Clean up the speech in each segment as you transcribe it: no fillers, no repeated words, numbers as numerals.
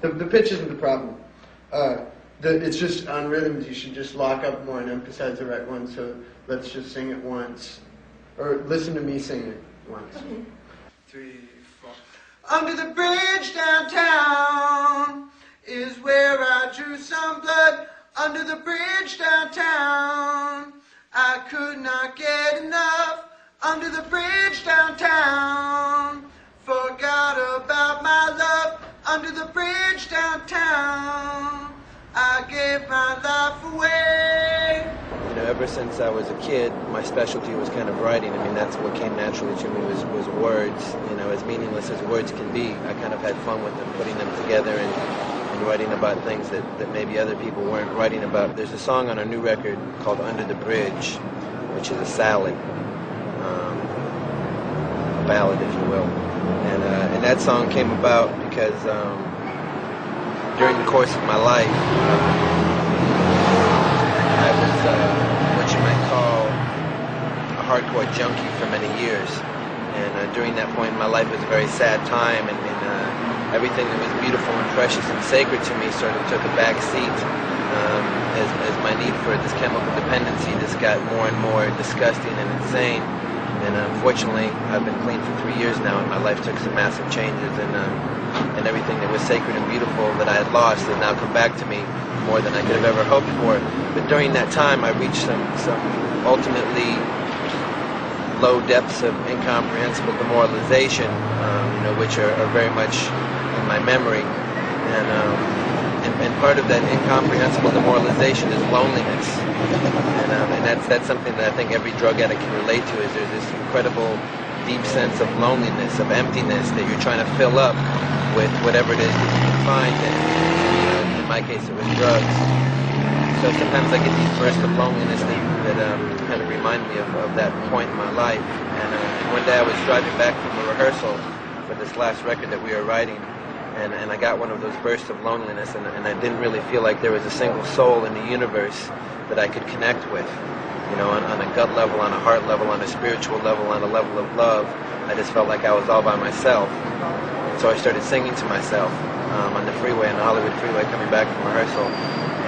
The pitch isn't the problem. It's just on rhythms. You should just lock up more and emphasize the right one. So let's just sing it once, or listen to me sing it once. 3, 4. Under the bridge downtown is where I drew some blood. Under the bridge downtown, I could not get enough. Under the bridge downtown, forgot about my love. Under the bridge downtown, I gave my life away. You know, ever since I was a kid, my specialty was kind of writing. I mean, that's what came naturally to me was words. You know, as meaningless as words can be, I kind of had fun with them, putting them together and writing about things that maybe other people weren't writing about. There's a song on our new record called Under the Bridge, which is a salad, a ballad, if you will. And that song came about because during the course of my life, I was what you might call a hardcore junkie for many years. And during that point in my life, it was a very sad time, and everything that was beautiful and precious and sacred to me sort of took a back seat as my need for this chemical dependency just got more and more disgusting and insane. And unfortunately, I've been clean for 3 years now, and my life took some massive changes, and everything that was sacred and beautiful that I had lost has now come back to me more than I could have ever hoped for. But during that time, I reached some ultimately low depths of incomprehensible demoralization, which are very much in my memory, and part of that incomprehensible demoralization is loneliness, and that's something that I think every drug addict can relate to. Is there's this incredible deep sense of loneliness, of emptiness that you're trying to fill up with whatever it is that you can find, and in my case it was drugs. So sometimes I get these bursts of loneliness that kind of remind me of that point in my life. And one day I was driving back from a rehearsal for this last record that we were writing, and I got one of those bursts of loneliness, and I didn't really feel like there was a single soul in the universe that I could connect with. You know, on a gut level, on a heart level, on a spiritual level, on a level of love. I just felt like I was all by myself. So I started singing to myself on the freeway, on the Hollywood freeway, coming back from rehearsal.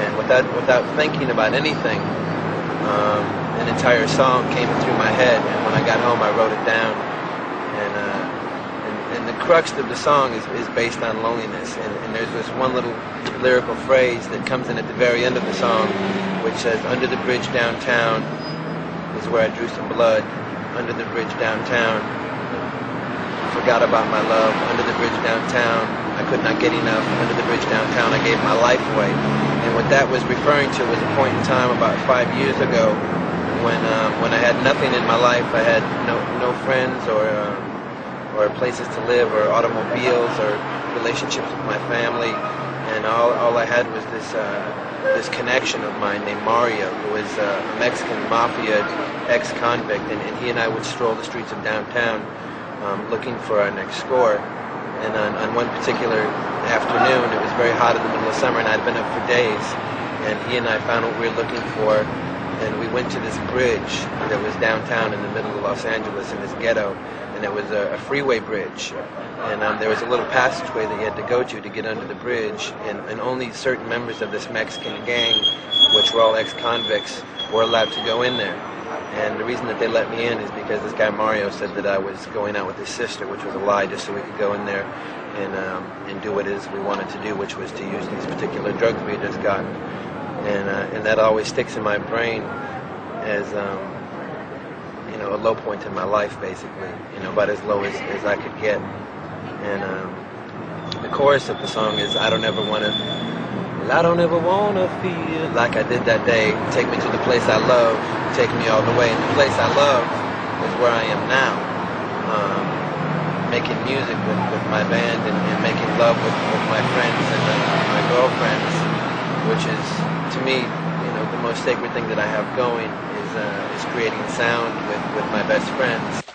And without thinking about anything, an entire song came through my head, and when I got home I wrote it down. And the crux of the song is based on loneliness, and there's this one little lyrical phrase that comes in at the very end of the song, which says, under the bridge downtown is where I drew some blood. Under the bridge downtown, forgot about my love. Under the bridge downtown, I could not get enough. Under the bridge downtown, I gave my life away. And what that was referring to was a point in time about 5 years ago when I had nothing in my life. I had no friends or places to live, or automobiles, or relationships with my family, and all I had was this connection of mine named Mario, who was a Mexican mafia ex-convict, and he and I would stroll the streets of downtown looking for our next score. And on one particular afternoon, it was very hot in the middle of summer, and I'd been up for days, and he and I found what we were looking for, and we went to this bridge that was downtown in the middle of Los Angeles, in this ghetto, and it was a freeway bridge, and there was a little passageway that you had to go to get under the bridge, and only certain members of this Mexican gang, which were all ex-convicts, were allowed to go in there. And the reason that they let me in is because this guy Mario said that I was going out with his sister, which was a lie, just so we could go in there and do what it is we wanted to do, which was to use these particular drugs we had just gotten. And that always sticks in my brain as a low point in my life, basically, about as low as I could get. And the chorus of the song is, I don't ever want to feel like I did that day. Take me to the place I love, take me all the way. And the place I love is where I am now, making music with my band, and making love with my friends and my girlfriends, which is, to me, the most sacred thing that I have going is creating sound with my best friends.